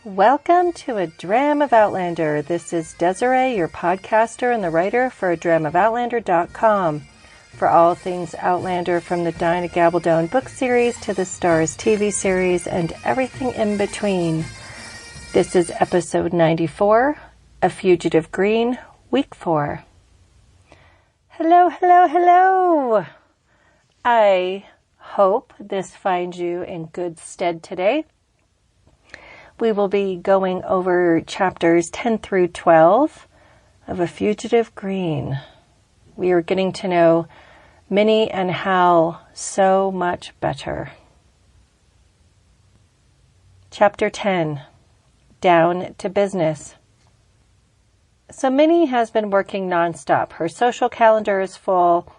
Welcome to A Dram of Outlander. This is Desiree, your podcaster and the writer for ADramOfOutlander.com. For all things Outlander, from the Dinah Gabaldon book series to the Stars TV series and everything in between. This is episode 94, A Fugitive Green, week 4. Hello. I hope this finds you in good stead today. We will be going over chapters 10 through 12 of A Fugitive Green. We are getting to know Minnie and Hal so much better. Chapter 10, Down to Business. So Minnie has been working nonstop. Her social calendar is full.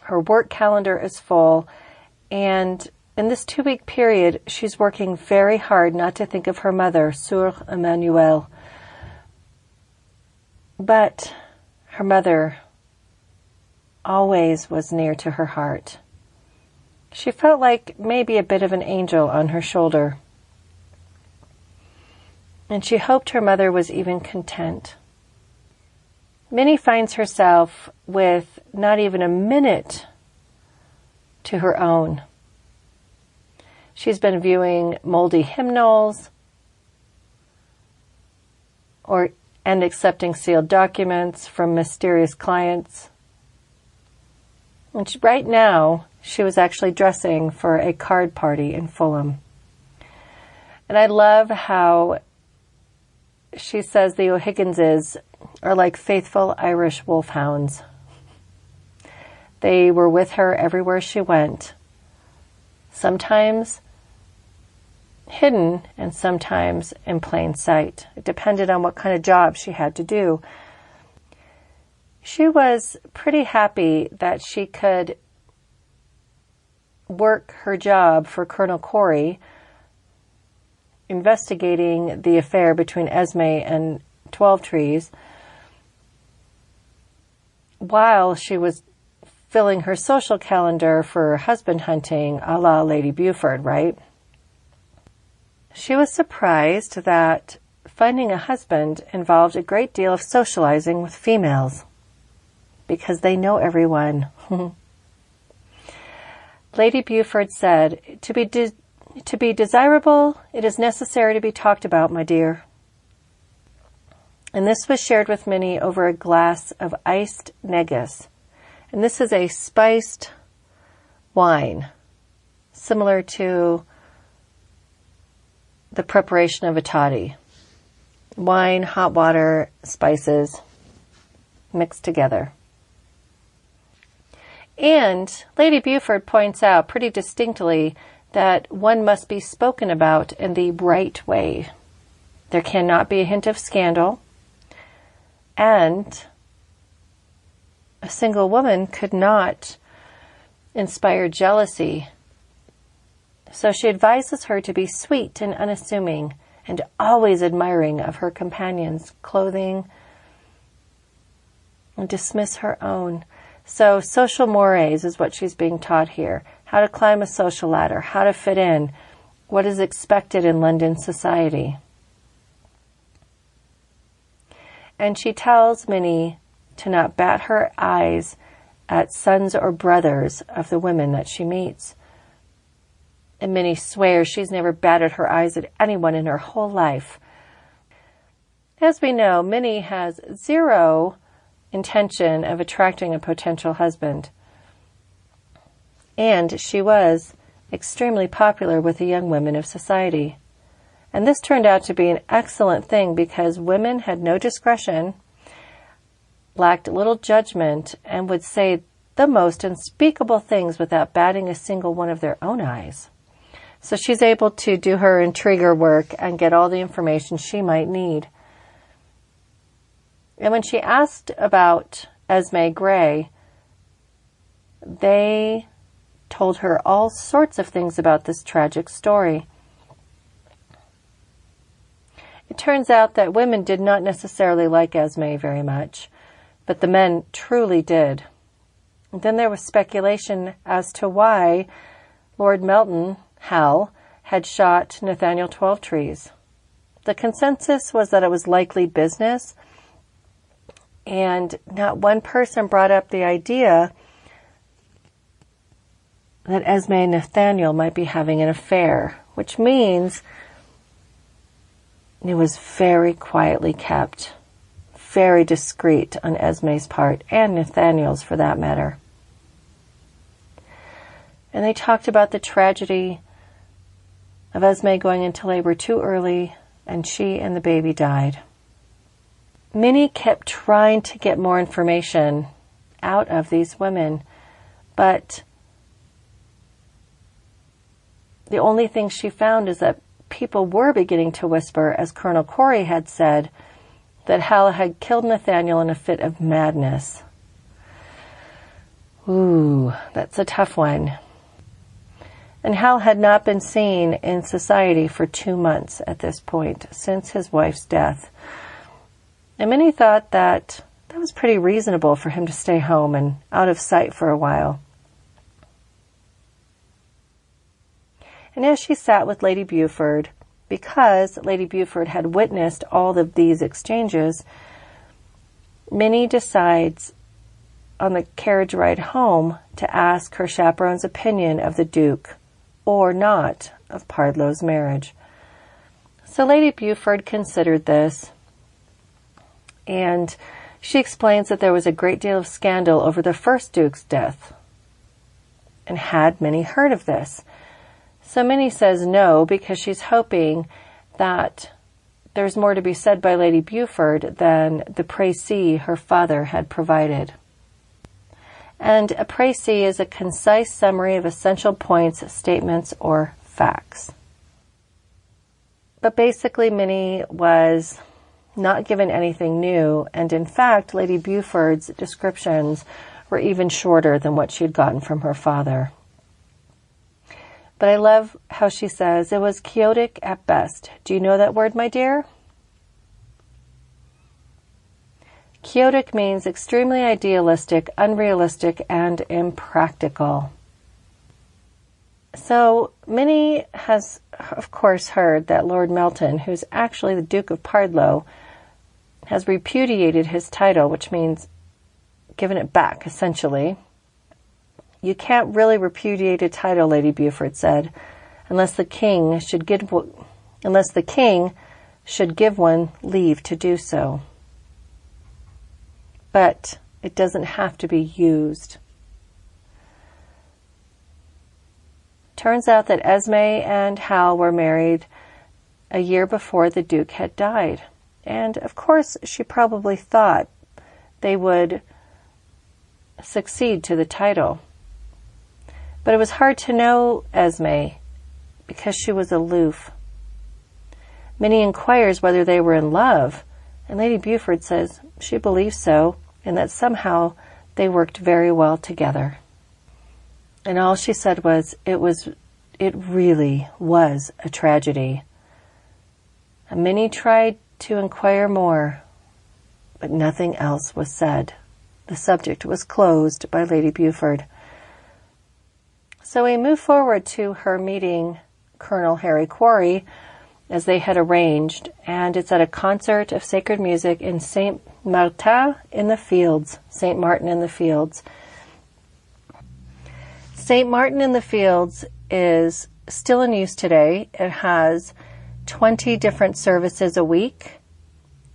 Her work calendar is full. And in this 2-week period, she's working very hard not to think of her mother, Sœur Emmanuelle. But her mother always was near to her heart. She felt like maybe a bit of an angel on her shoulder. And she hoped her mother was even content. Minnie finds herself with not even a minute to her own. She's been viewing moldy hymnals and accepting sealed documents from mysterious clients. And right now, she was actually dressing for a card party in Fulham. And I love how she says the O'Higginses are like faithful Irish wolfhounds. They were with her everywhere she went. Sometimes hidden and sometimes in plain sight. It depended on what kind of job she had to do. She was pretty happy that she could work her job for Colonel Quarry, investigating the affair between Esme and Twelvetrees, while she was filling her social calendar for husband hunting a la Lady Buford, right? She was surprised that finding a husband involved a great deal of socializing with females, because they know everyone. Lady Buford said, to be desirable, it is necessary to be talked about, my dear. And this was shared with Minnie over a glass of iced negus. And this is a spiced wine, similar to the preparation of a toddy. Wine, hot water, spices, mixed together. And Lady Buford points out pretty distinctly that one must be spoken about in the right way. There cannot be a hint of scandal, and a single woman could not inspire jealousy. So she advises her to be sweet and unassuming and always admiring of her companions' clothing and dismiss her own. So social mores is what she's being taught here. How to climb a social ladder, how to fit in, what is expected in London society. And she tells Minnie to not bat her eyes at sons or brothers of the women that she meets. And Minnie swears she's never batted her eyes at anyone in her whole life. As we know, Minnie has zero intention of attracting a potential husband. And she was extremely popular with the young women of society. And this turned out to be an excellent thing because women had no discretion, lacked little judgment, and would say the most unspeakable things without batting a single one of their own eyes. So she's able to do her intriguer work and get all the information she might need. And when she asked about Esme Gray, they told her all sorts of things about this tragic story. It turns out that women did not necessarily like Esme very much, but the men truly did. And then there was speculation as to why Lord Melton, Hal, had shot Nathaniel Twelvetrees. The consensus was that it was likely business, and not one person brought up the idea that Esme and Nathaniel might be having an affair, which means it was very quietly kept, very discreet on Esme's part, and Nathaniel's for that matter. And they talked about the tragedy of Esme going into labor too early, and she and the baby died. Minnie kept trying to get more information out of these women, but the only thing she found is that people were beginning to whisper, as Colonel Quarry had said, that Hal had killed Nathaniel in a fit of madness. Ooh, that's a tough one. And Hal had not been seen in society for 2 months at this point, since his wife's death. And Minnie thought that was pretty reasonable for him to stay home and out of sight for a while. And as she sat with Lady Buford, because Lady Buford had witnessed all of these exchanges, Minnie decides on the carriage ride home to ask her chaperone's opinion of the Duke, or not, of Pardloe's marriage. So Lady Buford considered this, and she explains that there was a great deal of scandal over the first Duke's death. And had Minnie heard of this? So Minnie says no, because she's hoping that there's more to be said by Lady Buford than the précis her father had provided. And a précis is a concise summary of essential points, statements, or facts. But basically, Minnie was not given anything new, and in fact, Lady Buford's descriptions were even shorter than what she had gotten from her father. But I love how she says, it was chaotic at best. Do you know that word, my dear? Chaotic means extremely idealistic, unrealistic, and impractical. So Minnie has, of course, heard that Lord Melton, who's actually the Duke of Pardloe, has repudiated his title, which means given it back, essentially. You can't really repudiate a title, Lady Buford said, unless the king should give one leave to do so. But it doesn't have to be used. Turns out that Esme and Hal were married a year before the Duke had died. And of course, she probably thought they would succeed to the title. But it was hard to know Esme because she was aloof. Minnie inquires whether they were in love, and Lady Buford says she believes so, and that somehow they worked very well together. And all she said was, it really was a tragedy. And Minnie tried to inquire more, but nothing else was said. The subject was closed by Lady Buford. So we move forward to her meeting Colonel Harry Quarry, as they had arranged, and it's at a concert of sacred music in St. Martin in the Fields. St. Martin in the Fields. St. Martin in the Fields is still in use today. It has 20 different services a week.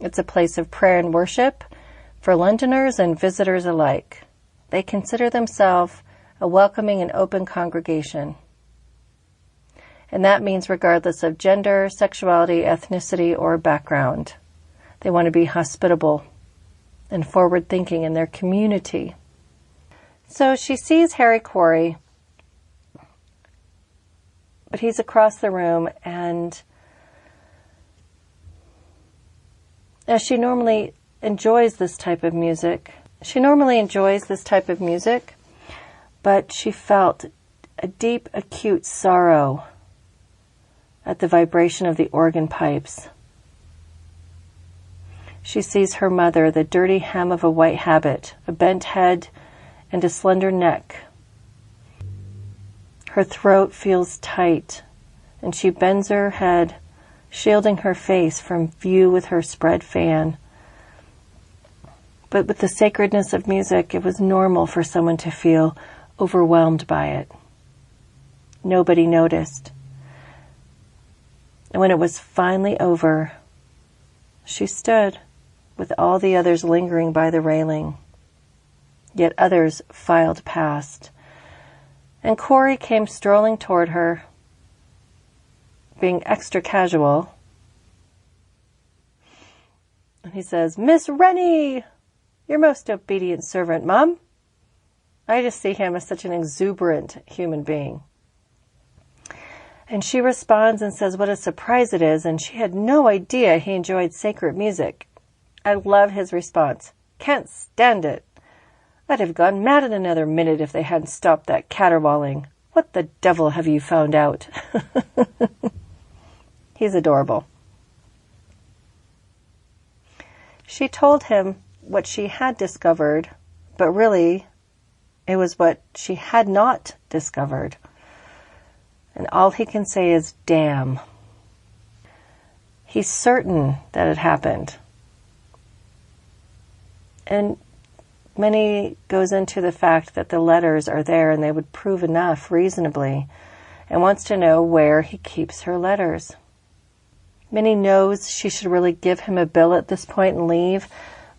It's a place of prayer and worship for Londoners and visitors alike. They consider themselves a welcoming and open congregation. And that means regardless of gender, sexuality, ethnicity, or background. They want to be hospitable and forward-thinking in their community. So she sees Harry Quarry, but he's across the room, and as she normally enjoys this type of music, but she felt a deep, acute sorrow at the vibration of the organ pipes. She sees her mother, the dirty hem of a white habit, a bent head, and a slender neck. Her throat feels tight, and she bends her head shielding her face from view with her spread fan. But with the sacredness of music, it was normal for someone to feel overwhelmed by it. Nobody noticed. And when it was finally over, she stood with all the others lingering by the railing. Yet others filed past. And Quarry came strolling toward her, being extra casual. And he says, "Miss Rennie, your most obedient servant, Mum." I just see him as such an exuberant human being. And she responds and says what a surprise it is, and she had no idea he enjoyed sacred music. I love his response. "Can't stand it. I'd have gone mad in another minute if they hadn't stopped that caterwauling. What the devil have you found out?" He's adorable. She told him what she had discovered, but really it was what she had not discovered. And all he can say is, "Damn." He's certain that it happened. And Minnie goes into the fact that the letters are there and they would prove enough reasonably, and wants to know where he keeps her letters. Minnie knows she should really give him a bill at this point and leave,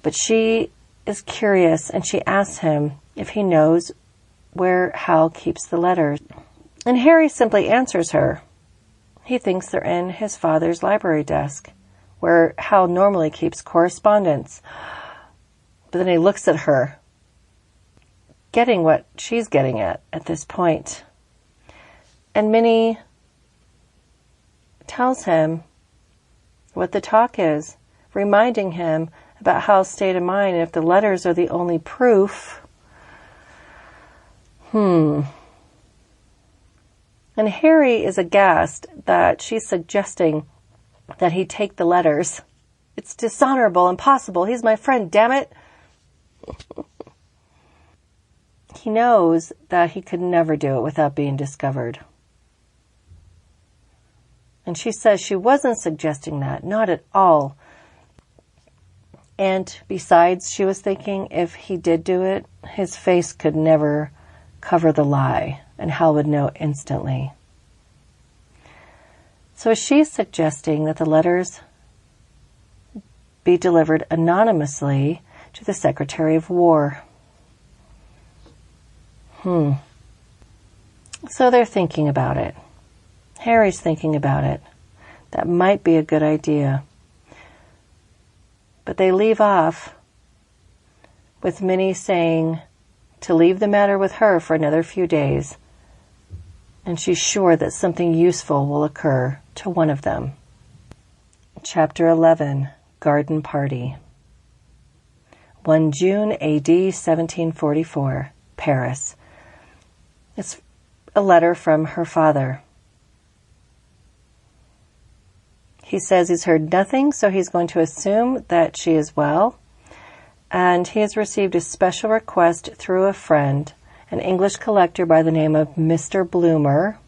but she is curious and she asks him if he knows where Hal keeps the letters. And Harry simply answers her. He thinks they're in his father's library desk, where Hal normally keeps correspondence. But then he looks at her, getting what she's getting at this point. And Minnie tells him what the talk is, reminding him about Hal's state of mind, and if the letters are the only proof. And Harry is aghast that she's suggesting that he take the letters. It's dishonorable, impossible. He's my friend, damn it. He knows that he could never do it without being discovered. And she says she wasn't suggesting that, not at all. And besides, she was thinking if he did do it, his face could never cover the lie, and Hal would know instantly. So she's suggesting that the letters be delivered anonymously to the Secretary of War. So they're thinking about it. Harry's thinking about it. That might be a good idea. But they leave off with Minnie saying to leave the matter with her for another few days, and she's sure that something useful will occur to one of them. Chapter 11, Garden Party. 1 June A.D. 1744, Paris. It's a letter from her father. He says he's heard nothing, so he's going to assume that she is well. And he has received a special request through a friend, an English collector by the name of Mr. Bloomer,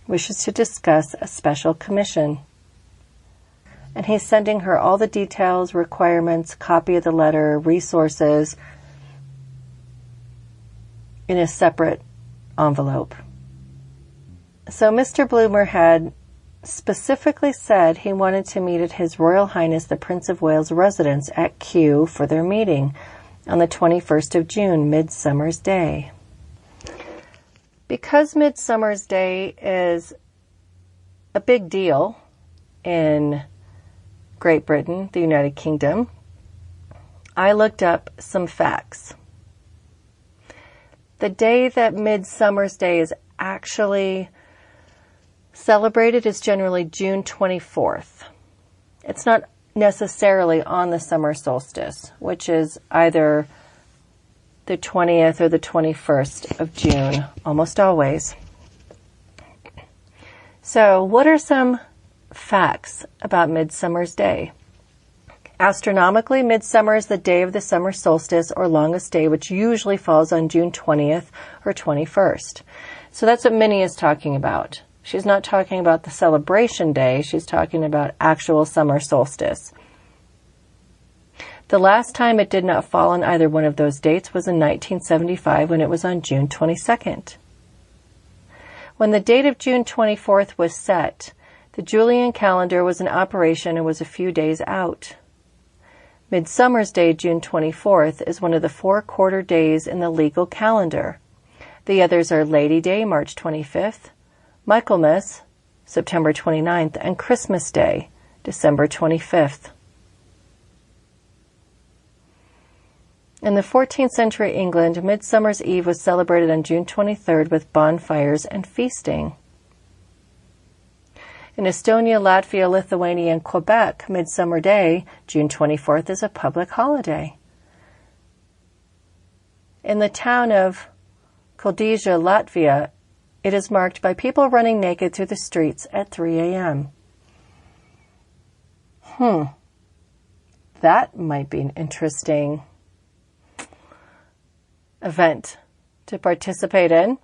wishes to discuss a special commission. And he's sending her all the details, requirements, copy of the letter, resources in a separate envelope. So Mr. Bloomer had specifically said he wanted to meet at His Royal Highness the Prince of Wales' residence at Kew for their meeting on the 21st of June, Midsummer's Day. Because Midsummer's Day is a big deal in Great Britain, the United Kingdom, I looked up some facts. The day that Midsummer's Day is actually celebrated is generally June 24th. It's not necessarily on the summer solstice, which is either the 20th or the 21st of June, almost always. So, what are some facts about Midsummer's Day? Astronomically, midsummer is the day of the summer solstice or longest day, which usually falls on June 20th or 21st. So that's what Minnie is talking about. She's not talking about the celebration day. She's talking about actual summer solstice. The last time it did not fall on either one of those dates was in 1975 when it was on June 22nd. When the date of June 24th was set, the Julian calendar was in operation and was a few days out. Midsummer's Day, June 24th, is one of the 4 quarter days in the legal calendar. The others are Lady Day, March 25th, Michaelmas, September 29th, and Christmas Day, December 25th. In the 14th century England, Midsummer's Eve was celebrated on June 23rd with bonfires and feasting. In Estonia, Latvia, Lithuania, and Quebec, Midsummer Day, June 24th, is a public holiday. In the town of Koldija, Latvia, it is marked by people running naked through the streets at 3 a.m. That might be an interesting event to participate in.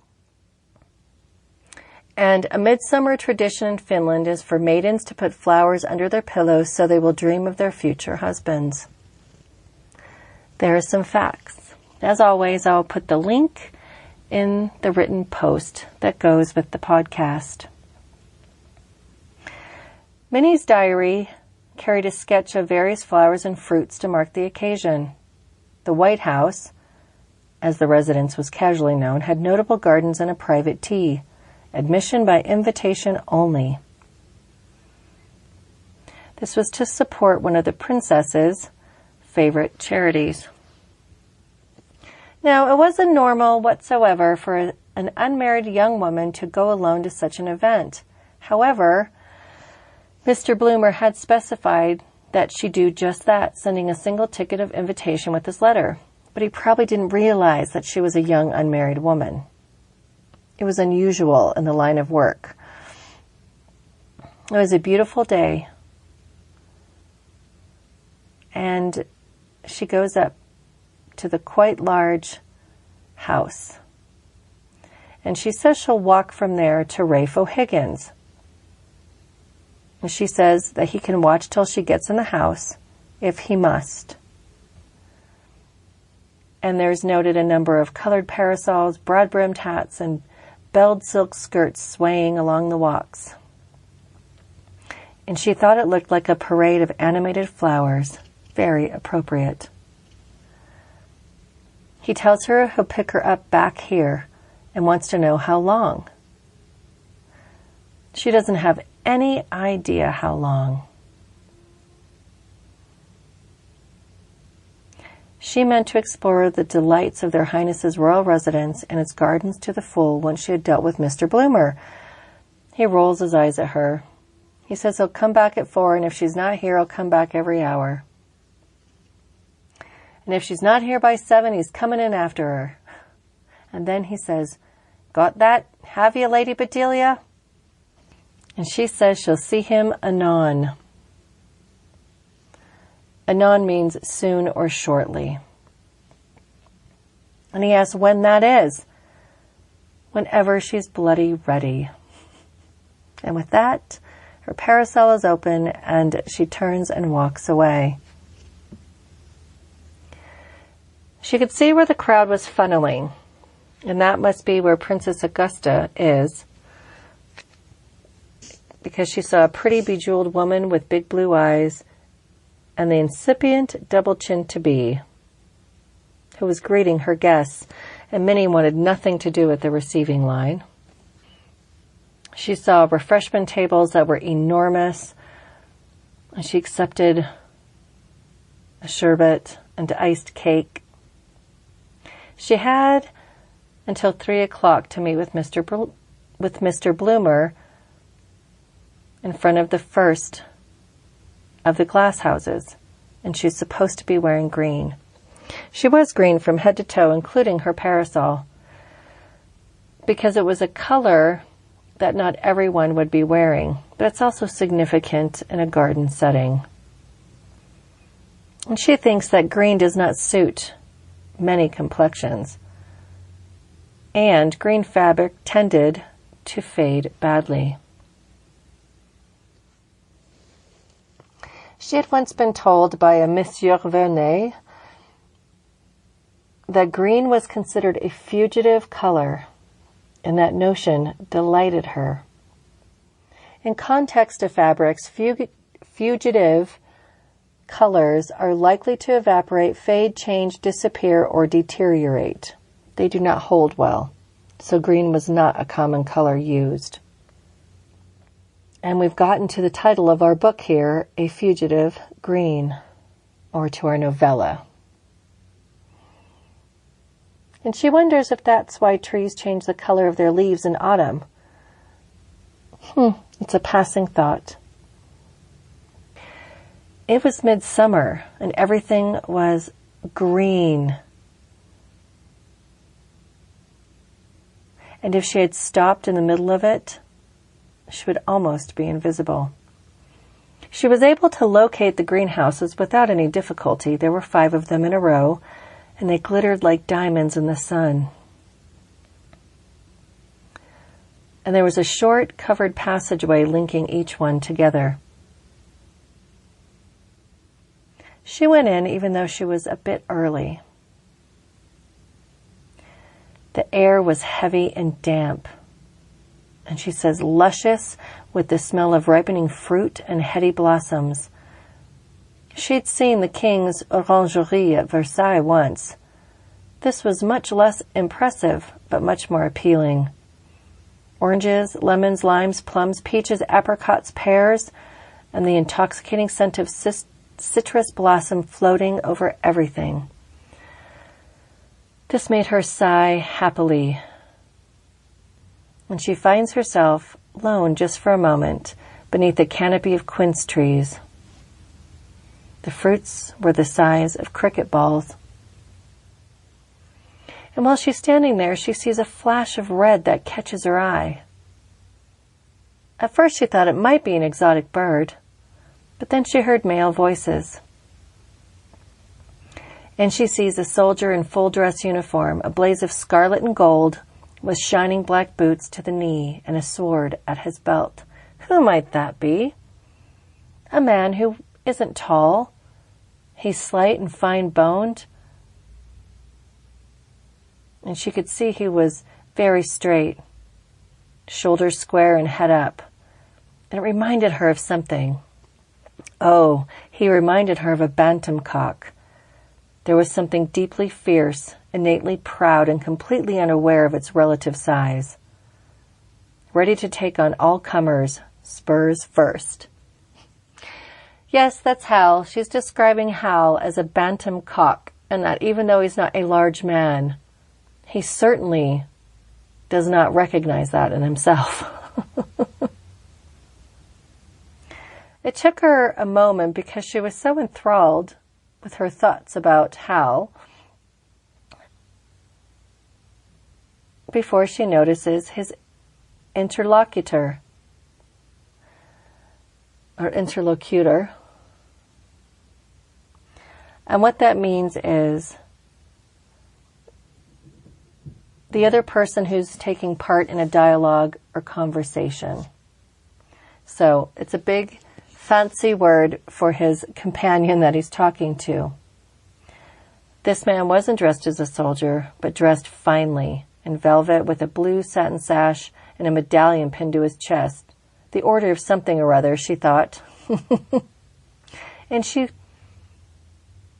And a midsummer tradition in Finland is for maidens to put flowers under their pillows so they will dream of their future husbands. There are some facts. As always, I'll put the link in the written post that goes with the podcast. Minnie's diary carried a sketch of various flowers and fruits to mark the occasion. The White House, as the residence was casually known, had notable gardens and a private tea. Admission by invitation only. This was to support one of the princess's favorite charities. Now, it wasn't normal whatsoever for an unmarried young woman to go alone to such an event. However, Mr. Bloomer had specified that she do just that, sending a single ticket of invitation with his letter. But he probably didn't realize that she was a young unmarried woman. It was unusual in the line of work. It was a beautiful day. And she goes up to the quite large house. And she says she'll walk from there to Rafe O'Higgins. And she says that he can watch till she gets in the house, if he must. And there's noted a number of colored parasols, broad-brimmed hats, and belled silk skirts swaying along the walks. And she thought it looked like a parade of animated flowers. Very appropriate. He tells her he'll pick her up back here and wants to know how long. She doesn't have any idea how long. She meant to explore the delights of their Highness's royal residence and its gardens to the full once she had dealt with Mr. Bloomer. He rolls his eyes at her. He says he'll come back at 4, and if she's not here, he'll come back every hour. And if she's not here by 7, he's coming in after her. And then he says, "Got that? Have you, Lady Bedelia?" And she says she'll see him anon. Anon means soon or shortly. And he asks when that is. Whenever she's bloody ready. And with that, her parasol is open and she turns and walks away. She could see where the crowd was funneling, and that must be where Princess Augusta is, because she saw a pretty bejeweled woman with big blue eyes and the incipient double-chinned to-be, who was greeting her guests, and Minnie wanted nothing to do with the receiving line. She saw refreshment tables that were enormous, and she accepted a sherbet and iced cake. She had until 3 o'clock to meet with Mr. Bloomer in front of the first of the glasshouses, and she's supposed to be wearing green. She was green from head to toe, including her parasol, because it was a color that not everyone would be wearing, but it's also significant in a garden setting. And she thinks that green does not suit many complexions, and green fabric tended to fade badly. She had once been told by a Monsieur Vernet that green was considered a fugitive color, and that notion delighted her. In context of fabrics, fugitive colors are likely to evaporate, fade, change, disappear, or deteriorate. They do not hold well, so green was not a common color used. And we've gotten to the title of our book here, A Fugitive Green, or to our novella. And she wonders if that's why trees change the color of their leaves in autumn. It's a passing thought. It was midsummer, and everything was green. And if she had stopped in the middle of it, she would almost be invisible. She was able to locate the greenhouses without any difficulty. There were 5 of them in a row, and they glittered like diamonds in the sun. And there was a short, covered passageway linking each one together. She went in even though she was a bit early. The air was heavy and damp, and she says luscious with the smell of ripening fruit and heady blossoms. She'd seen the king's orangerie at Versailles once. This was much less impressive, but much more appealing. Oranges, lemons, limes, plums, peaches, apricots, pears, and the intoxicating scent of citrus blossom floating over everything. This made her sigh happily. When she finds herself alone just for a moment beneath a canopy of quince trees. The fruits were the size of cricket balls. And while she's standing there, she sees a flash of red that catches her eye. At first she thought it might be an exotic bird, but then she heard male voices. And she sees a soldier in full dress uniform, a blaze of scarlet and gold, with shining black boots to the knee and a sword at his belt. Who might that be? A man who isn't tall. He's slight and fine-boned. And she could see he was very straight, shoulders square and head up. And it reminded her of something. Oh, he reminded her of a bantam cock. There was something deeply fierce, innately proud, and completely unaware of its relative size. Ready to take on all comers, spurs first. Yes, that's Hal. She's describing Hal as a bantam cock, and that even though he's not a large man, he certainly does not recognize that in himself. It took her a moment because she was so enthralled with her thoughts about Hal before she notices his interlocutor. And what that means is the other person who's taking part in a dialogue or conversation. So it's a big fancy word for his companion that he's talking to. This man wasn't dressed as a soldier, but dressed finely in velvet with a blue satin sash and a medallion pinned to his chest. The order of something or other, she thought. And she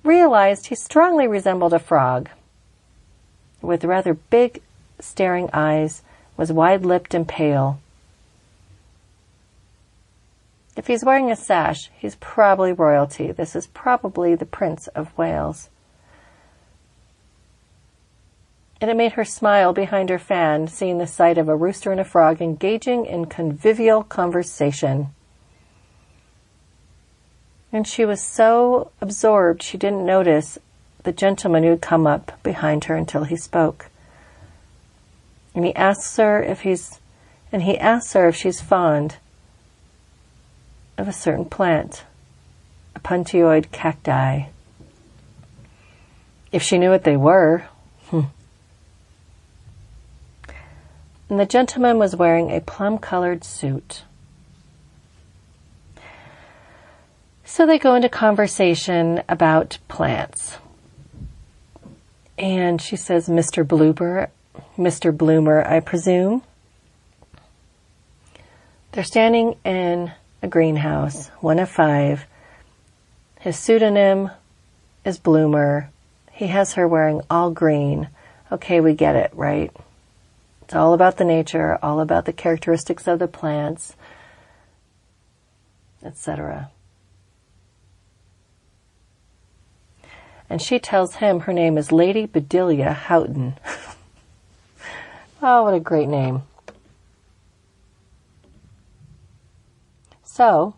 realized he strongly resembled a frog, with rather big, staring eyes, was wide-lipped and pale. If he's wearing a sash, he's probably royalty. This is probably the Prince of Wales. And it made her smile behind her fan, seeing the sight of a rooster and a frog engaging in convivial conversation. And she was so absorbed she didn't notice the gentleman who had come up behind her until he spoke. And he asks her if she's fond of a certain plant, a puntioid cacti. If she knew what they were. And the gentleman was wearing a plum-colored suit. So they go into conversation about plants. And she says, Mr. Bloomer, I presume. They're standing in a greenhouse, 1 of 5. His pseudonym is Bloomer. He has her wearing all green. Okay, we get it, right? It's all about the nature, all about the characteristics of the plants, etc. And she tells him her name is Lady Bedelia Houghton. Oh, what a great name. So,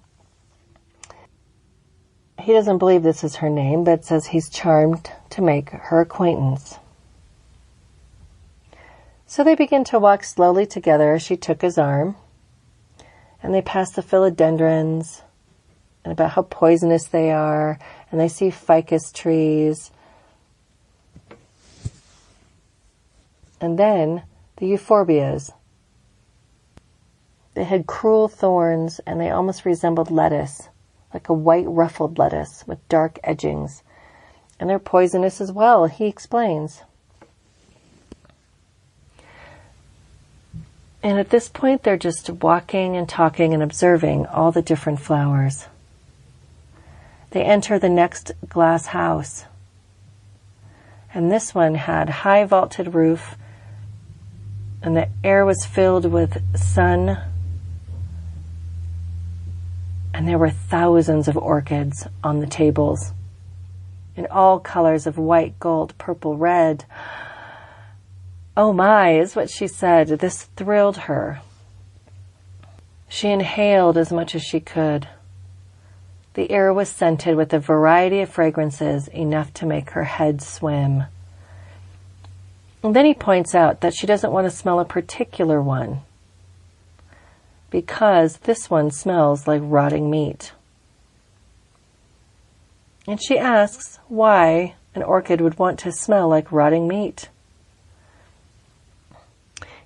he doesn't believe this is her name, but says he's charmed to make her acquaintance. So they begin to walk slowly together as she took his arm, and they pass the philodendrons, and about how poisonous they are, and they see ficus trees. And then the euphorbias. They had cruel thorns, and they almost resembled lettuce, like a white ruffled lettuce with dark edgings. And they're poisonous as well, he explains. And at this point, they're just walking and talking and observing all the different flowers. They enter the next glass house. And this one had high vaulted roof, and the air was filled with sun. And there were thousands of orchids on the tables in all colors of white, gold, purple, red. Oh my, is what she said. This thrilled her. She inhaled as much as she could. The air was scented with a variety of fragrances, enough to make her head swim. And then he points out that she doesn't want to smell a particular one, because this one smells like rotting meat. And she asks why an orchid would want to smell like rotting meat.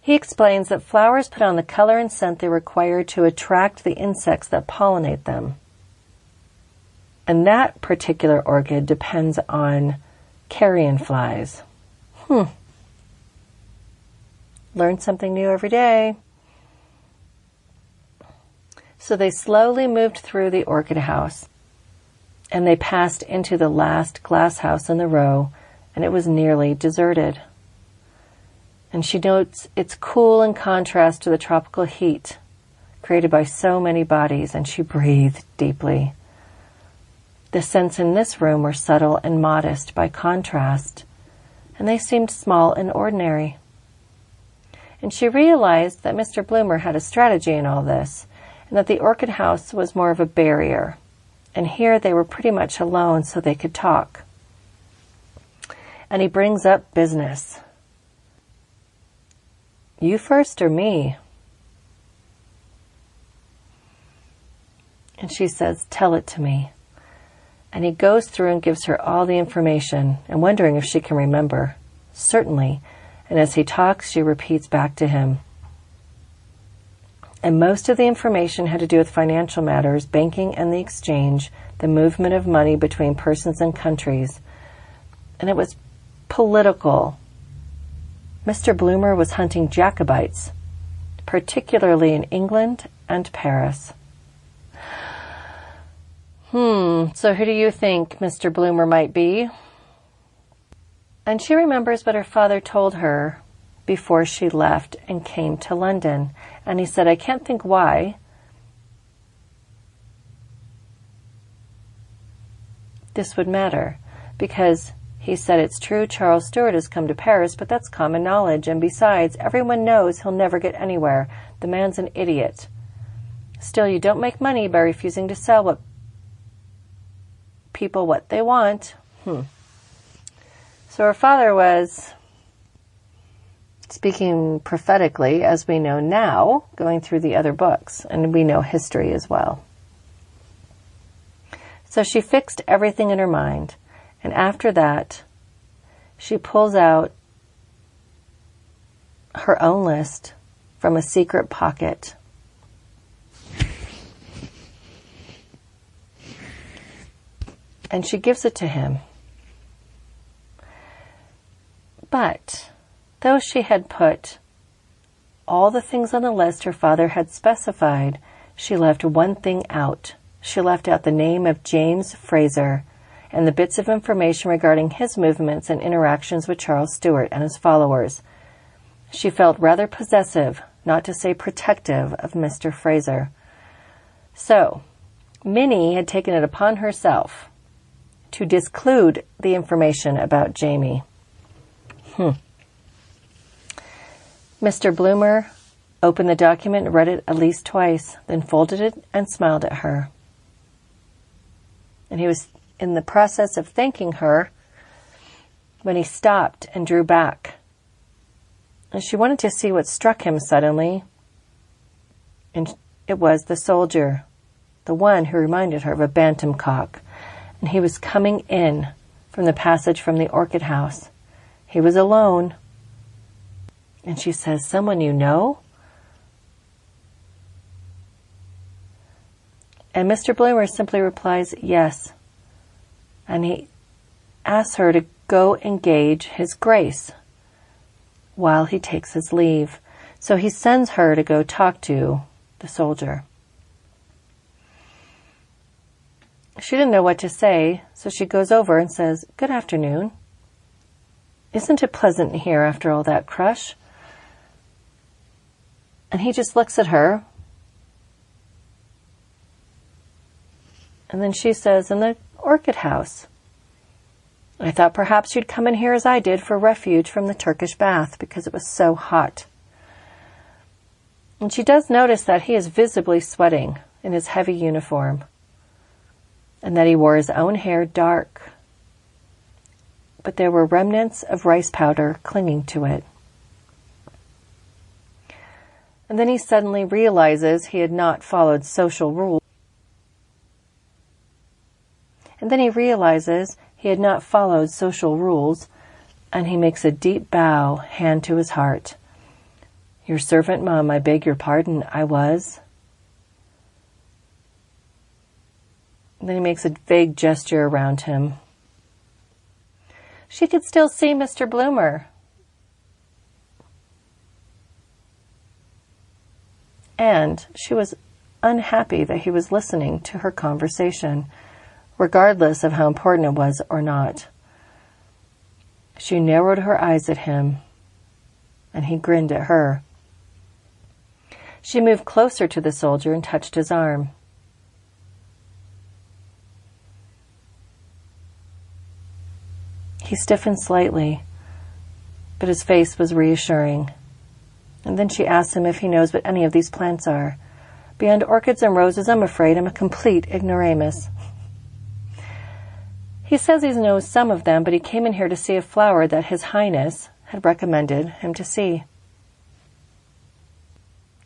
He explains that flowers put on the color and scent they require to attract the insects that pollinate them. And that particular orchid depends on carrion flies. Learn something new every day. So they slowly moved through the orchid house, and they passed into the last glass house in the row, and it was nearly deserted. And she notes it's cool in contrast to the tropical heat created by so many bodies, and she breathed deeply. The scents in this room were subtle and modest by contrast, and they seemed small and ordinary. And she realized that Mr. Bloomer had a strategy in all this, and that the orchid house was more of a barrier, and here they were pretty much alone so they could talk. And he brings up business. You first or me? And she says, tell it to me. And he goes through and gives her all the information, and wondering if she can remember. Certainly. And as he talks, she repeats back to him. And most of the information had to do with financial matters, banking and the exchange, the movement of money between persons and countries. And it was political. Mr. Bloomer was hunting Jacobites, particularly in England and Paris. So who do you think Mr. Bloomer might be? And she remembers what her father told her before she left and came to London. And he said, I can't think why this would matter. Because he said, it's true, Charles Stuart has come to Paris, but that's common knowledge. And besides, everyone knows he'll never get anywhere. The man's an idiot. Still, you don't make money by refusing to sell people what they want. So her father was speaking prophetically, as we know now, going through the other books, and we know history as well. So she fixed everything in her mind, and after that, she pulls out her own list from a secret pocket. And she gives it to him. But though she had put all the things on the list her father had specified, she left one thing out. She left out the name of James Fraser and the bits of information regarding his movements and interactions with Charles Stuart and his followers. She felt rather possessive, not to say protective, of Mr. Fraser. So, Minnie had taken it upon herself to disclude the information about Jamie. Mr. Bloomer opened the document and read it at least twice, then folded it and smiled at her. And he was in the process of thanking her when he stopped and drew back. And she wanted to see what struck him suddenly. And it was the soldier, the one who reminded her of a bantam cock. And he was coming in from the passage from the orchid house. He was alone. And she says, "Someone you know?" And Mr. Bloomer simply replies, "Yes." And he asks her to go engage his grace while he takes his leave. So he sends her to go talk to the soldier. She didn't know what to say, so she goes over and says, "Good afternoon. Isn't it pleasant here after all that crush?" And he just looks at her. And then she says, "In the orchid house. I thought perhaps you'd come in here as I did for refuge from the Turkish bath because it was so hot." And she does notice that he is visibly sweating in his heavy uniform and that he wore his own hair dark, but there were remnants of rice powder clinging to it. And then he suddenly realizes he had not followed social rules. And he makes a deep bow, hand to his heart. "Your servant, Mum, I beg your pardon, I was." And then he makes a vague gesture around him. She could still see Mr. Bloomer. And she was unhappy that he was listening to her conversation, regardless of how important it was or not. She narrowed her eyes at him, and he grinned at her. She moved closer to the soldier and touched his arm. He stiffened slightly, but his face was reassuring. And then she asked him if he knows what any of these plants are. "Beyond orchids and roses, I'm afraid I'm a complete ignoramus." He says he knows some of them, but he came in here to see a flower that His Highness had recommended him to see.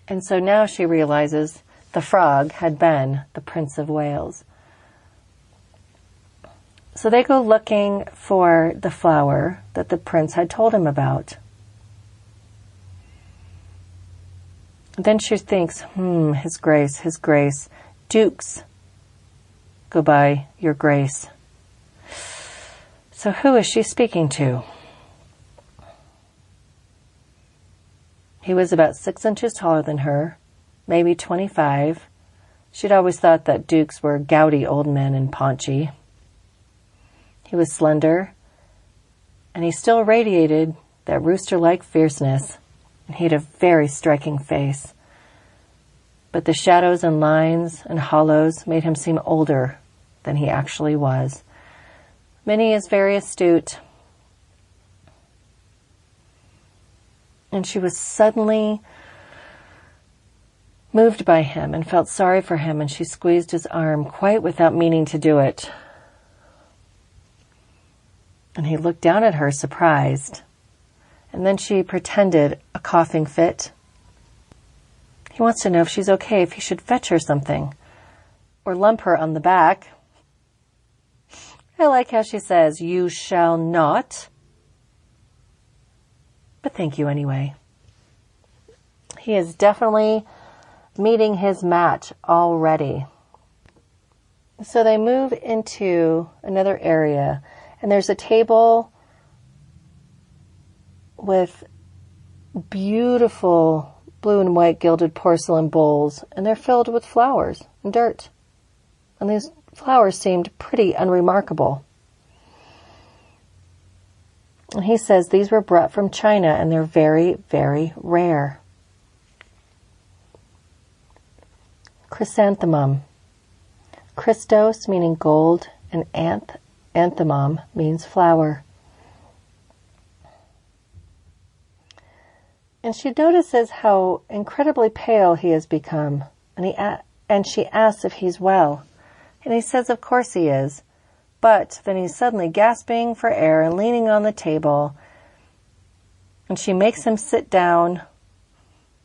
And so now she realizes the frog had been the Prince of Wales. So they go looking for the flower that the prince had told him about. Then she thinks, His Grace, dukes go by your grace. So who is she speaking to? He was about 6 inches taller than her, maybe 25. She'd always thought that dukes were gouty old men and paunchy. He was slender, and he still radiated that rooster-like fierceness, and he had a very striking face. But the shadows and lines and hollows made him seem older than he actually was. Minnie is very astute, and she was suddenly moved by him and felt sorry for him, and she squeezed his arm quite without meaning to do it. And he looked down at her, surprised. And then she pretended a coughing fit. He wants to know if she's okay, if he should fetch her something, or lump her on the back. I like how she says, "You shall not." But thank you anyway. He is definitely meeting his match already. So they move into another area, and there's a table with beautiful blue and white gilded porcelain bowls, and they're filled with flowers and dirt. And these flowers seemed pretty unremarkable. And he says these were brought from China, and they're very, very rare. Chrysanthemum. Christos meaning gold, and anthemum means flower. And she notices how incredibly pale he has become, and she asks if he's well. And he says of course he is, but then he's suddenly gasping for air and leaning on the table, and she makes him sit down.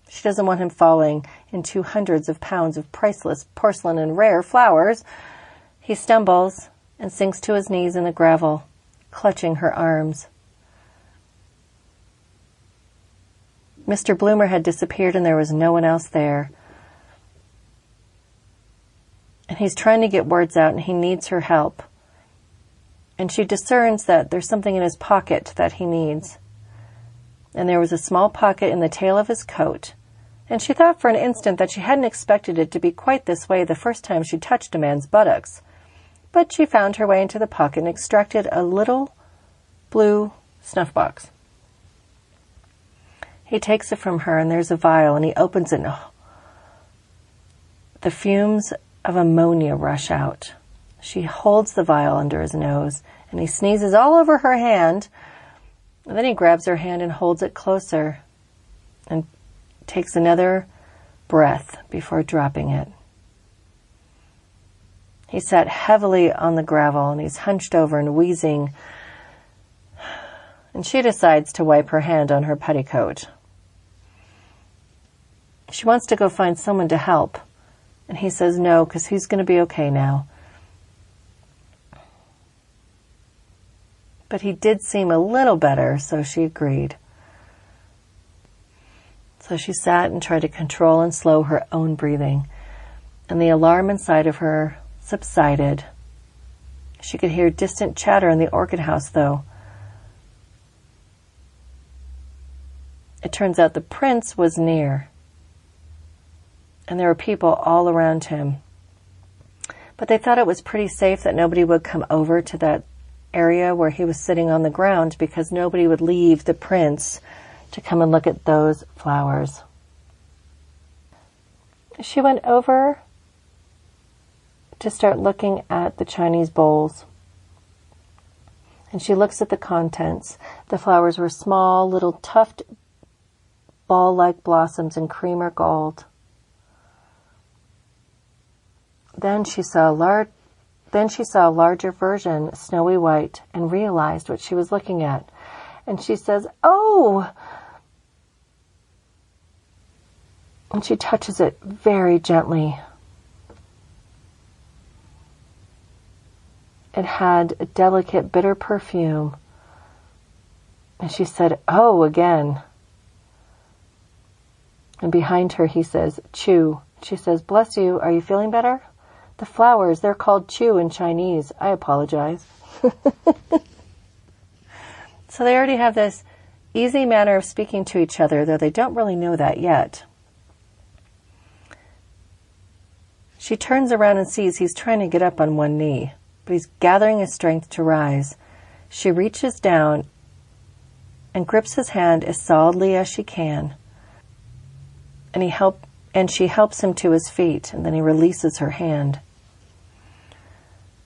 She doesn't want him falling into hundreds of pounds of priceless porcelain and rare flowers. He stumbles and sinks to his knees in the gravel, clutching her arms. Mr. Bloomer had disappeared, and there was no one else there. And he's trying to get words out, and he needs her help. And she discerns that there's something in his pocket that he needs. And there was a small pocket in the tail of his coat. And she thought for an instant that she hadn't expected it to be quite this way the first time she touched a man's buttocks. But she found her way into the pocket and extracted a little blue snuff box. He takes it from her, and there's a vial, and he opens it. The fumes of ammonia rush out. She holds the vial under his nose, and he sneezes all over her hand. And then he grabs her hand and holds it closer and takes another breath before dropping it. He sat heavily on the gravel, and he's hunched over and wheezing. And she decides to wipe her hand on her petticoat. She wants to go find someone to help. And he says no, because he's going to be okay now. But he did seem a little better, so she agreed. So she sat and tried to control and slow her own breathing. And the alarm inside of her subsided. She could hear distant chatter in the orchid house, though. It turns out the prince was near, and there were people all around him. But they thought it was pretty safe that nobody would come over to that area where he was sitting on the ground, because nobody would leave the prince to come and look at those flowers. She went over to start looking at the Chinese bowls. And she looks at the contents. The flowers were small, little tufted, ball-like blossoms in cream or gold. Then she saw a larger version, snowy white, and realized what she was looking at. And she says, "Oh!" And she touches it very gently. It had a delicate, bitter perfume. And she said, "Oh," again. And behind her he says, "Chew." She says, "Bless you, are you feeling better?" The flowers, they're called chew in Chinese. I apologize. So they already have this easy manner of speaking to each other, though they don't really know that yet. She turns around and sees he's trying to get up on one knee, but he's gathering his strength to rise. She reaches down and grips his hand as solidly as she can. And she helps him to his feet, and then he releases her hand.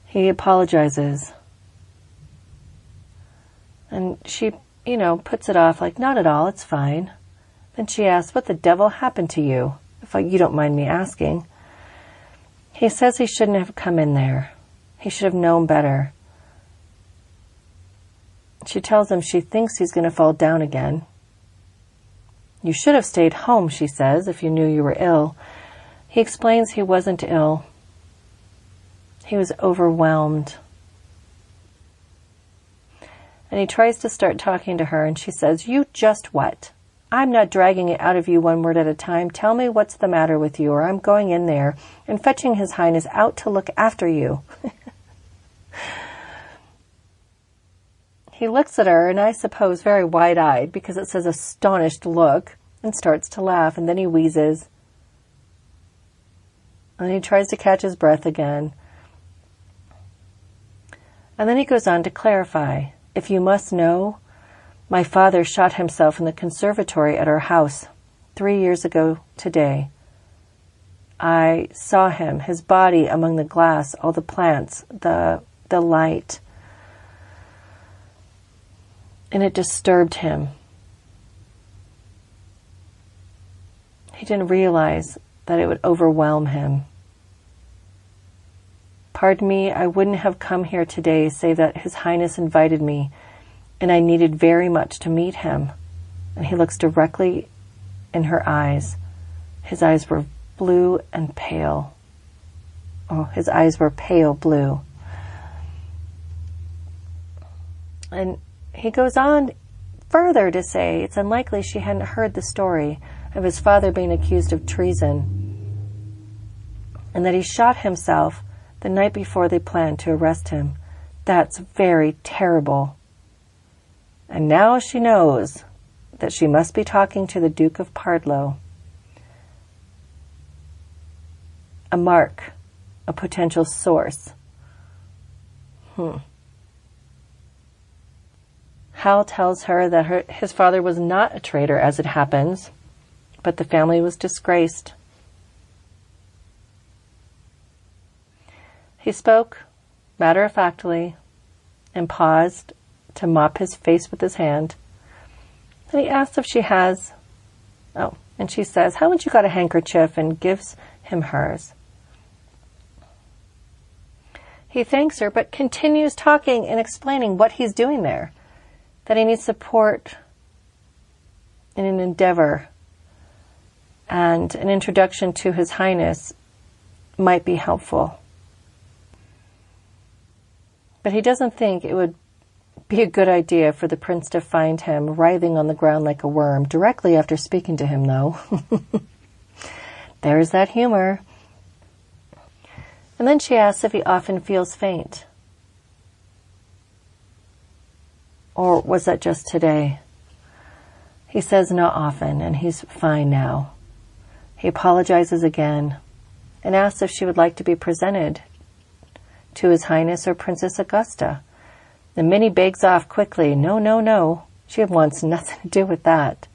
He apologizes. And she, puts it off like, "Not at all, it's fine." Then she asks, "What the devil happened to you, if you don't mind me asking?" He says he shouldn't have come in there. He should have known better. She tells him she thinks he's going to fall down again. "You should have stayed home," she says, "if you knew you were ill." He explains he wasn't ill. He was overwhelmed. And he tries to start talking to her, and she says, "You just what?" I'm not dragging it out of you one word at a time. Tell me what's the matter with you, or I'm going in there and fetching His Highness out to look after you. He looks at her, and I suppose very wide-eyed, because it says astonished look, and starts to laugh, and then he wheezes. And he tries to catch his breath again. And then he goes on to clarify, if you must know, my father shot himself in the conservatory at our house 3 years ago today. I saw him, his body among the glass, all the plants, the light. And it disturbed him. He didn't realize that it would overwhelm him. Pardon me, I wouldn't have come here today save that His Highness invited me, and I needed very much to meet him. And he looks directly in her eyes. His eyes were blue and pale. Oh, his eyes were pale blue. And he goes on further to say it's unlikely she hadn't heard the story of his father being accused of treason, and that he shot himself the night before they planned to arrest him. That's very terrible. And now she knows that she must be talking to the Duke of Pardloe. A mark, a potential source. Hal tells her that his father was not a traitor, as it happens, but the family was disgraced. He spoke matter-of-factly and paused to mop his face with his hand. Then he asks if she has... Oh, and she says, haven't you got a handkerchief? And gives him hers. He thanks her, but continues talking and explaining what he's doing there. That he needs support in an endeavor, and an introduction to His Highness might be helpful. But he doesn't think it would be a good idea for the prince to find him writhing on the ground like a worm directly after speaking to him, though. There's that humor. And then she asks if he often feels faint. Or was that just today? He says not often, and he's fine now. He apologizes again and asks if she would like to be presented to His Highness or Princess Augusta. And Minnie begs off quickly. No, no, no. She wants nothing to do with that.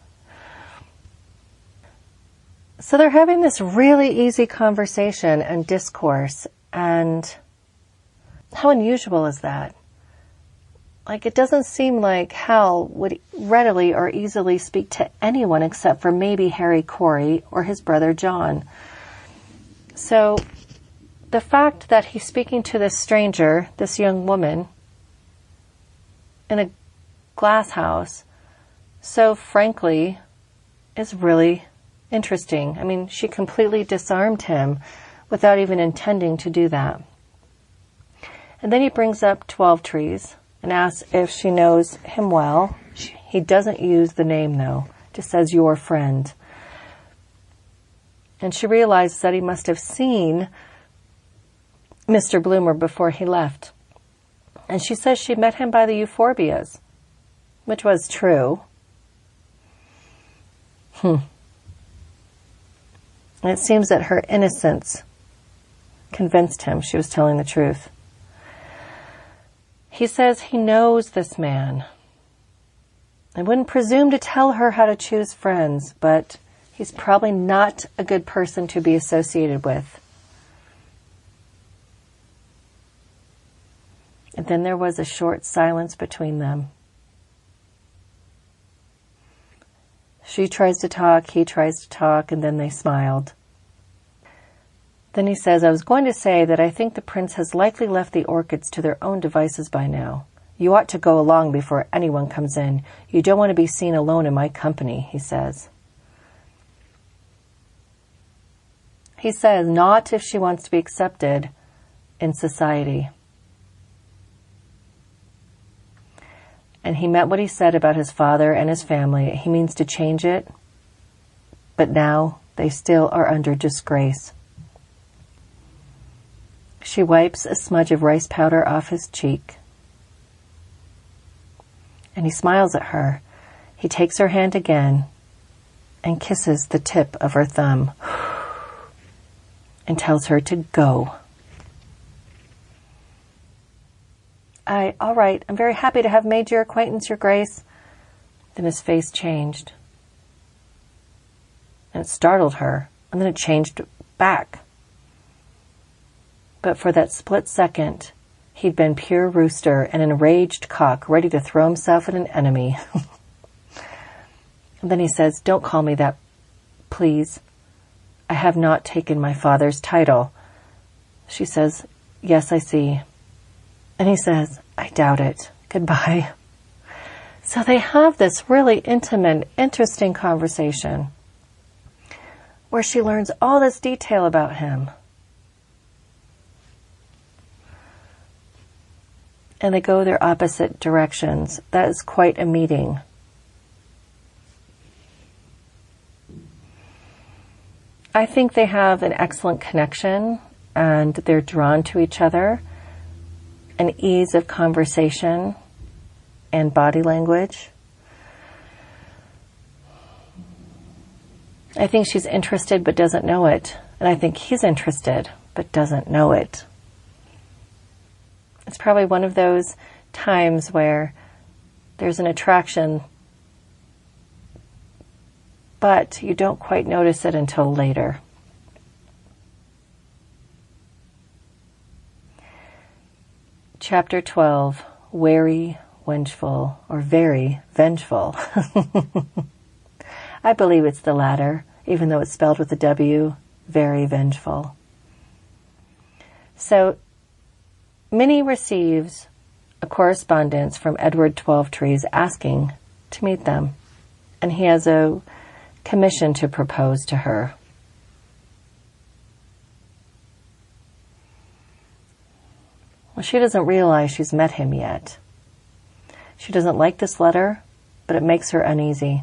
So they're having this really easy conversation and discourse. And how unusual is that? Like, it doesn't seem like Hal would readily or easily speak to anyone except for maybe Harry Quarry or his brother John. So the fact that he's speaking to this stranger, this young woman, in a glasshouse, so frankly, is really interesting. I mean, she completely disarmed him without even intending to do that. And then he brings up Twelvetrees and asks if she knows him well. He doesn't use the name, though. Just says, your friend. And she realizes that he must have seen Mr. Bloomer before he left. And she says she met him by the euphorbias, which was true. And it seems that her innocence convinced him she was telling the truth. He says he knows this man. I wouldn't presume to tell her how to choose friends, but he's probably not a good person to be associated with. And then there was a short silence between them. She tries to talk, he tries to talk, and then they smiled. Then he says, I was going to say that I think the prince has likely left the orchids to their own devices by now. You ought to go along before anyone comes in. You don't want to be seen alone in my company, he says. He says, not if she wants to be accepted in society. and he meant what he said about his father and his family. He means to change it, but now they still are under disgrace. She wipes a smudge of rice powder off his cheek, and he smiles at her. He takes her hand again and kisses the tip of her thumb and tells her to go. All right, I'm very happy to have made your acquaintance, Your Grace. Then his face changed. And it startled her, and then it changed back. But for that split second, he'd been pure rooster, an enraged cock, ready to throw himself at an enemy. And then he says, "Don't call me that, please. I have not taken my father's title." She says, "Yes, I see." And he says, "I doubt it. Goodbye." So they have this really intimate, interesting conversation where she learns all this detail about him. And they go their opposite directions. That is quite a meeting. I think they have an excellent connection and they're drawn to each other. An ease of conversation and body language. I think she's interested but doesn't know it. And I think he's interested but doesn't know it. It's probably one of those times where there's an attraction, but you don't quite notice it until later. Chapter 12, Wary, Vengeful, or Very Vengeful. I believe it's the latter, even though it's spelled with a W, Very Vengeful. So, Minnie receives a correspondence from Edward Twelvetrees asking to meet them, and he has a commission to propose to her. Well, she doesn't realize she's met him yet. She doesn't like this letter, but it makes her uneasy.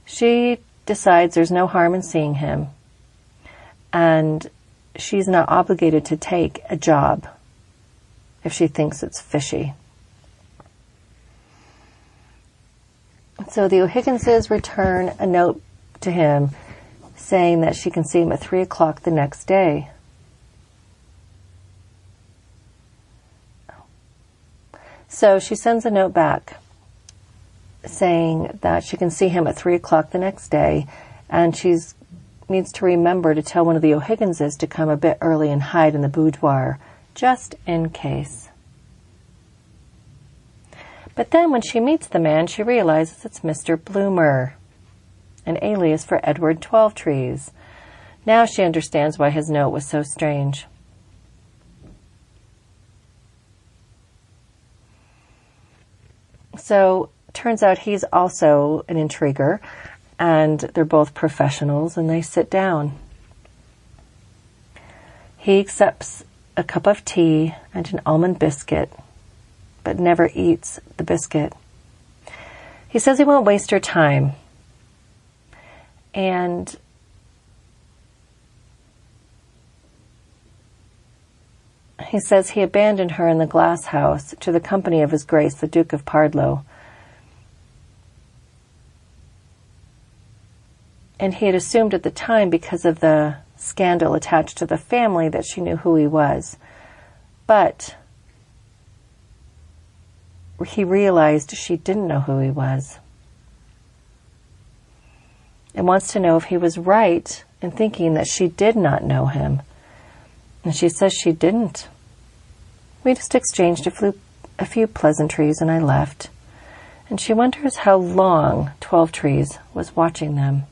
She decides there's no harm in seeing him, and she's not obligated to take a job if she thinks it's fishy. So the O'Higginses return a note to him saying that she can see him at 3 o'clock the next day. So she sends a note back saying that she can see him at 3 o'clock the next day, and she needs to remember to tell one of the O'Higginses to come a bit early and hide in the boudoir, just in case. But then when she meets the man, she realizes it's Mr. Bloomer, an alias for Edward Twelvetrees. Now she understands why his note was so strange. So, turns out he's also an intriguer, and they're both professionals, and they sit down. He accepts a cup of tea and an almond biscuit, but never eats the biscuit. He says he won't waste her time, and he says he abandoned her in the glasshouse to the company of His Grace, the Duke of Pardloe. And he had assumed at the time, because of the scandal attached to the family, that she knew who he was. But he realized she didn't know who he was, and wants to know if he was right in thinking that she did not know him. And she says she didn't. We just exchanged a few pleasantries and I left. And she wonders how long Twelvetrees was watching them.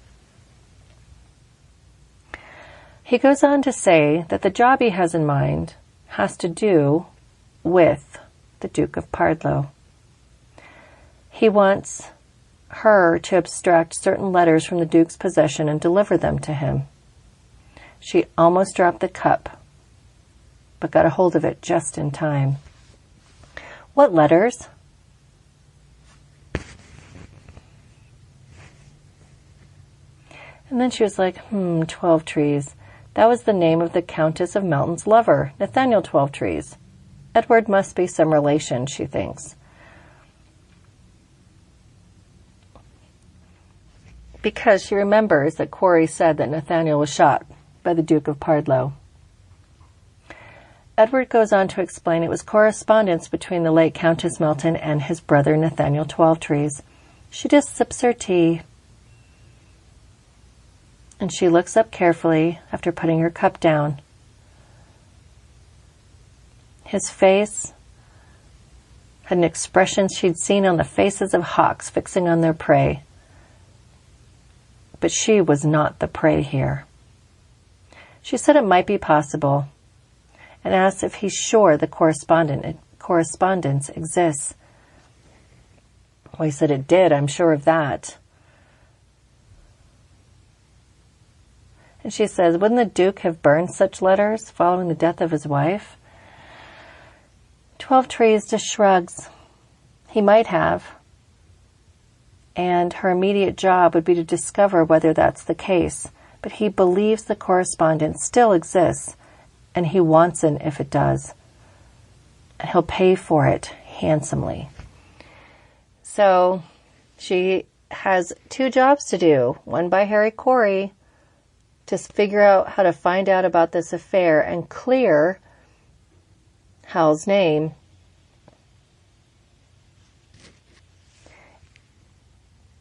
He goes on to say that the job he has in mind has to do with the Duke of Pardloe. He wants her to abstract certain letters from the Duke's possession and deliver them to him. She almost dropped the cup, but got a hold of it just in time. What letters? And then she was like, 12trees. That was the name of the Countess of Melton's lover, Nathaniel Twelvetrees. Edward must be some relation, she thinks. Because she remembers that Quarry said that Nathaniel was shot by the Duke of Pardloe. Edward goes on to explain it was correspondence between the late Countess Melton and his brother Nathaniel Twelvetrees. She just sips her tea, and she looks up carefully after putting her cup down. His face had an expression she'd seen on the faces of hawks fixing on their prey. But she was not the prey here. She said it might be possible, and asked if he's sure the correspondence exists. Well, he said it did, I'm sure of that. And she says, wouldn't the Duke have burned such letters following the death of his wife? Twelvetrees just shrugs. He might have. And her immediate job would be to discover whether that's the case. But he believes the correspondence still exists, and he wants it if it does. And he'll pay for it handsomely. So she has 2 jobs to do, one by Harry Quarry, to figure out how to find out about this affair and clear Hal's name.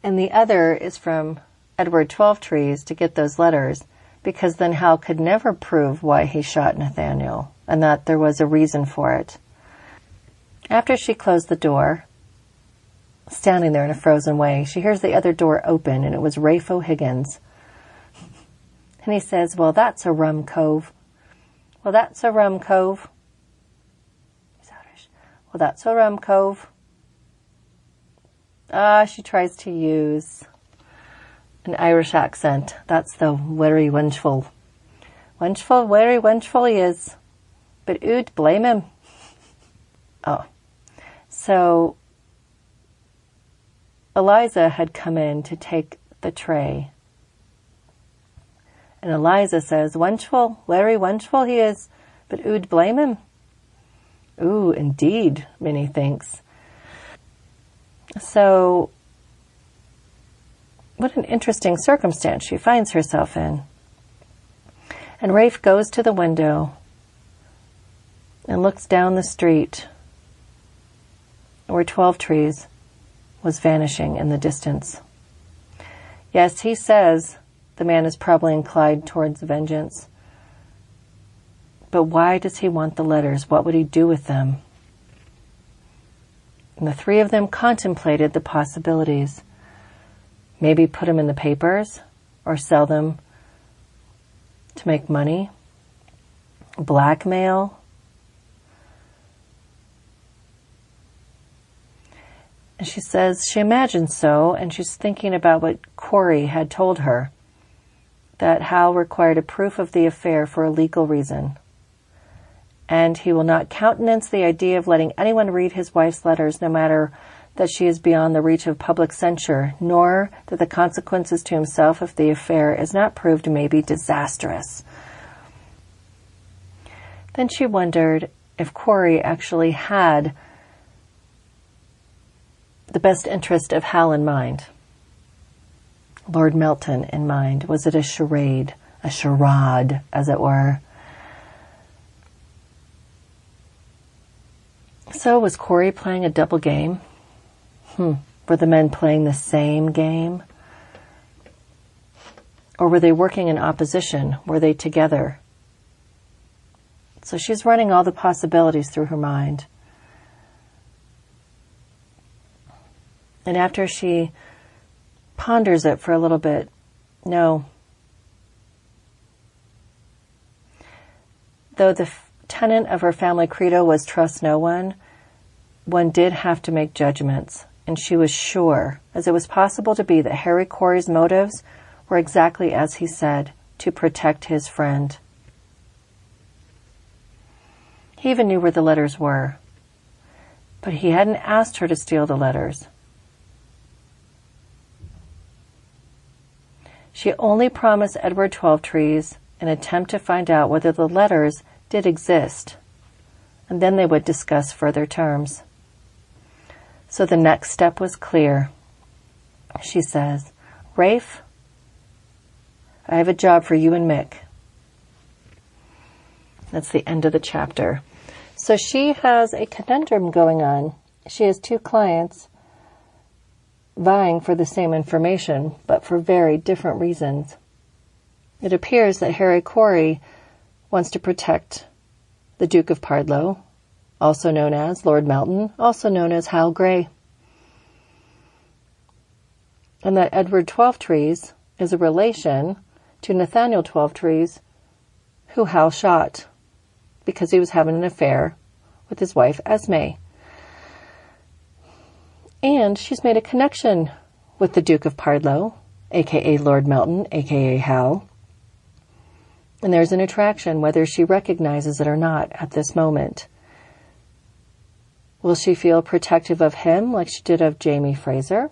And the other is from Edward Twelvetrees to get those letters, because then Hal could never prove why he shot Nathaniel, and that there was a reason for it. After she closed the door, standing there in a frozen way, she hears the other door open, and it was Rafe O'Higgins. And he says, well, that's a rum cove. Well, that's a rum cove. He's Irish. Well, that's a rum cove. She tries to use an Irish accent. That's the very wenchful. Wenchful, very wenchful he is. But who'd blame him? Oh. So Eliza had come in to take the tray. And Eliza says, wenchful, very wenchful he is, but who'd blame him? Ooh, indeed, Minnie thinks. So, what an interesting circumstance she finds herself in. And Rafe goes to the window and looks down the street where Twelvetrees was vanishing in the distance. Yes, he says the man is probably inclined towards vengeance. But why does he want the letters? What would he do with them? And the 3 of them contemplated the possibilities. Maybe put them in the papers or sell them to make money. Blackmail. And she says she imagines so, and she's thinking about what Quarry had told her, that Hal required a proof of the affair for a legal reason. And he will not countenance the idea of letting anyone read his wife's letters, no matter that she is beyond the reach of public censure, nor that the consequences to himself if the affair is not proved may be disastrous. Then she wondered if Quarry actually had the best interest of Hal in mind, Lord Melton in mind. Was it a charade, as it were? So was Quarry playing a double game? Were the men playing the same game? Or were they working in opposition? Were they together? So she's running all the possibilities through her mind. And after she ponders it for a little bit, no. Though the tenet of her family credo was trust no one did have to make judgments, and she was sure, as it was possible to be, that Harry Quarry's motives were exactly as he said, to protect his friend. He even knew where the letters were. but he hadn't asked her to steal the letters. She only promised Edward Twelvetrees an attempt to find out whether the letters did exist, and then they would discuss further terms. So the next step was clear. She says, "Rafe, I have a job for you and Mick." That's the end of the chapter. So she has a conundrum going on. She has two clients vying for the same information, but for very different reasons. It appears that Harry Quarry wants to protect the Duke of Pardloe, also known as Lord Melton, also known as Hal Grey. And that Edward Twelvetrees is a relation to Nathaniel Twelvetrees, who Hal shot because he was having an affair with his wife, Esme. And she's made a connection with the Duke of Pardloe, a.k.a. Lord Melton, a.k.a. Hal. And there's an attraction, whether she recognizes it or not at this moment. Will she feel protective of him like she did of Jamie Fraser?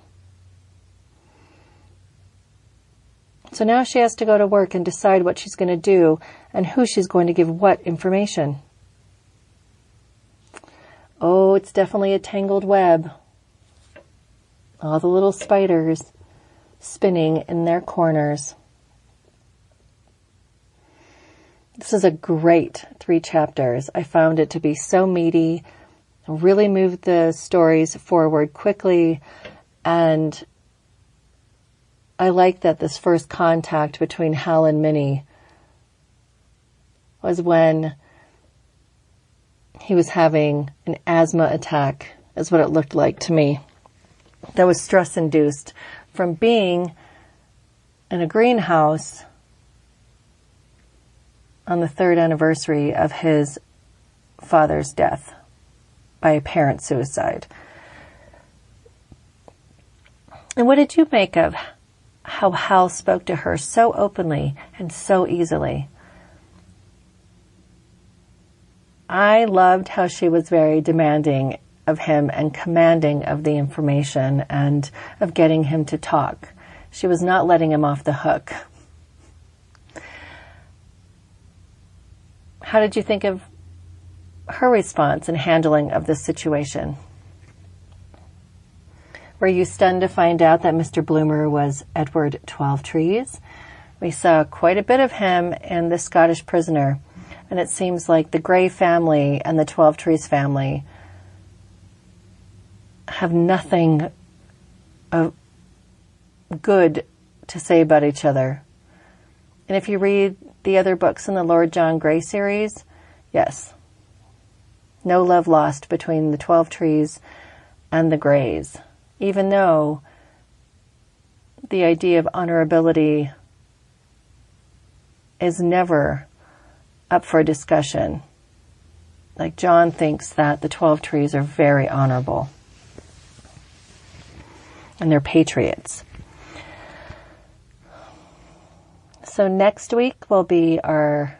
So now she has to go to work and decide what she's going to do and who she's going to give what information. Oh, it's definitely a tangled web. All the little spiders spinning in their corners. This is a great 3 chapters. I found it to be so meaty, really moved the stories forward quickly, and I like that this first contact between Hal and Minnie was when he was having an asthma attack, is what it looked like to me. That was stress-induced from being in a greenhouse on the 3rd anniversary of his father's death by apparent suicide. And what did you make of how Hal spoke to her so openly and so easily? I loved how she was very demanding of him and commanding of the information and of getting him to talk. She was not letting him off the hook. How did you think of her response and handling of this situation? Were you stunned to find out that Mr. Bloomer was Edward Twelvetrees? We saw quite a bit of him in The Scottish Prisoner, and it seems like the Grey family and the Twelvetrees family have nothing of good to say about each other. And if you read the other books in the Lord John Grey series, yes, no love lost between the Twelvetrees and the Greys, even though the idea of honorability is never up for discussion. Like John thinks that the Twelvetrees are very honorable and they're patriots. So next week will be our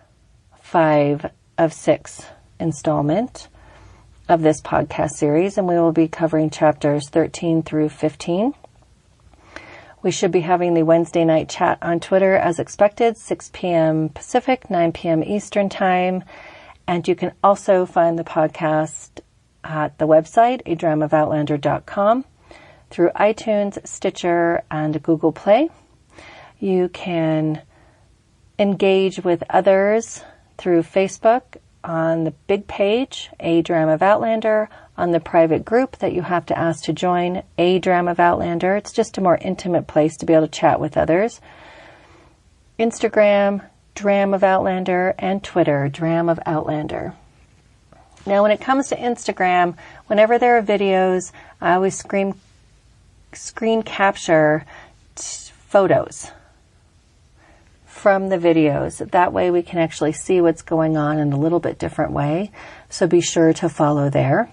5 of 6 installment of this podcast series, and we will be covering chapters 13 through 15. We should be having the Wednesday night chat on Twitter as expected, 6 p.m. Pacific, 9 p.m. Eastern Time. And you can also find the podcast at the website, adramavoutlander.com, through iTunes, Stitcher, and Google Play. You can engage with others through Facebook on the big page, A Dram of Outlander, on the private group that you have to ask to join, A Dram of Outlander. It's just a more intimate place to be able to chat with others. Instagram, Dram of Outlander, and Twitter, Dram of Outlander. Now, when it comes to Instagram, whenever there are videos, I always screen capture photos from the videos. That way we can actually see what's going on in a little bit different way. So be sure to follow there.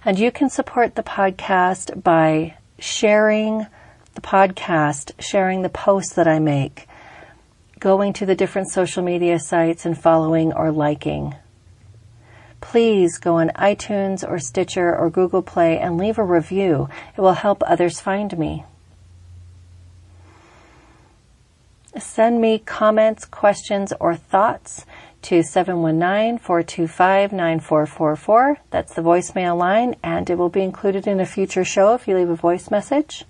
And you can support the podcast by sharing the podcast, sharing the posts that I make, going to the different social media sites and following or liking. please go on iTunes or Stitcher or Google Play and leave a review. It will help others find me. Send me comments, questions, or thoughts to 719-425-9444. That's the voicemail line, and it will be included in a future show if you leave a voice message.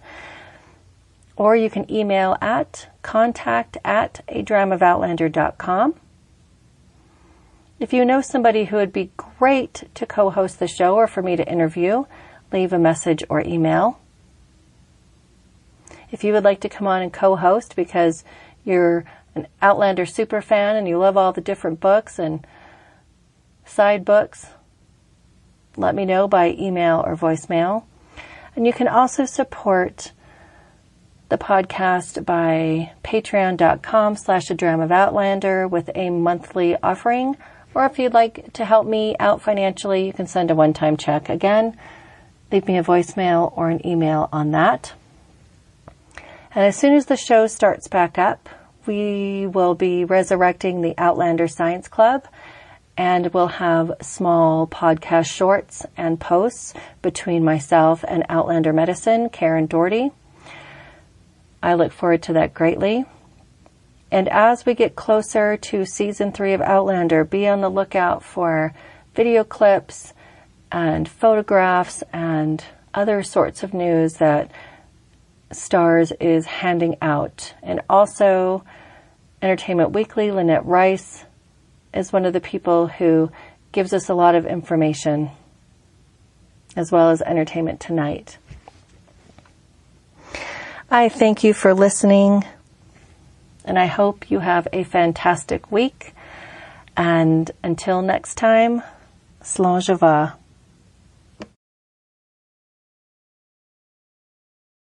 Or you can email at contact@adramavoutlander.com. If you know somebody who would be great to co-host the show or for me to interview, leave a message or email. If you would like to come on and co-host because you're an Outlander super fan and you love all the different books and side books, let me know by email or voicemail. And you can also support the podcast by patreon.com/adramavoutlander with a monthly offering. Or if you'd like to help me out financially, you can send a one-time check. Again, leave me a voicemail or an email on that. And as soon as the show starts back up, we will be resurrecting the Outlander Science Club, and we'll have small podcast shorts and posts between myself and Outlander Medicine, Karen Doherty. I look forward to that greatly. And as we get closer to Season 3 of Outlander, be on the lookout for video clips and photographs and other sorts of news that Stars is handing out. And also, Entertainment Weekly, Lynette Rice is one of the people who gives us a lot of information, as well as Entertainment Tonight. I thank you for listening, and I hope you have a fantastic week. And until next time, slán je va.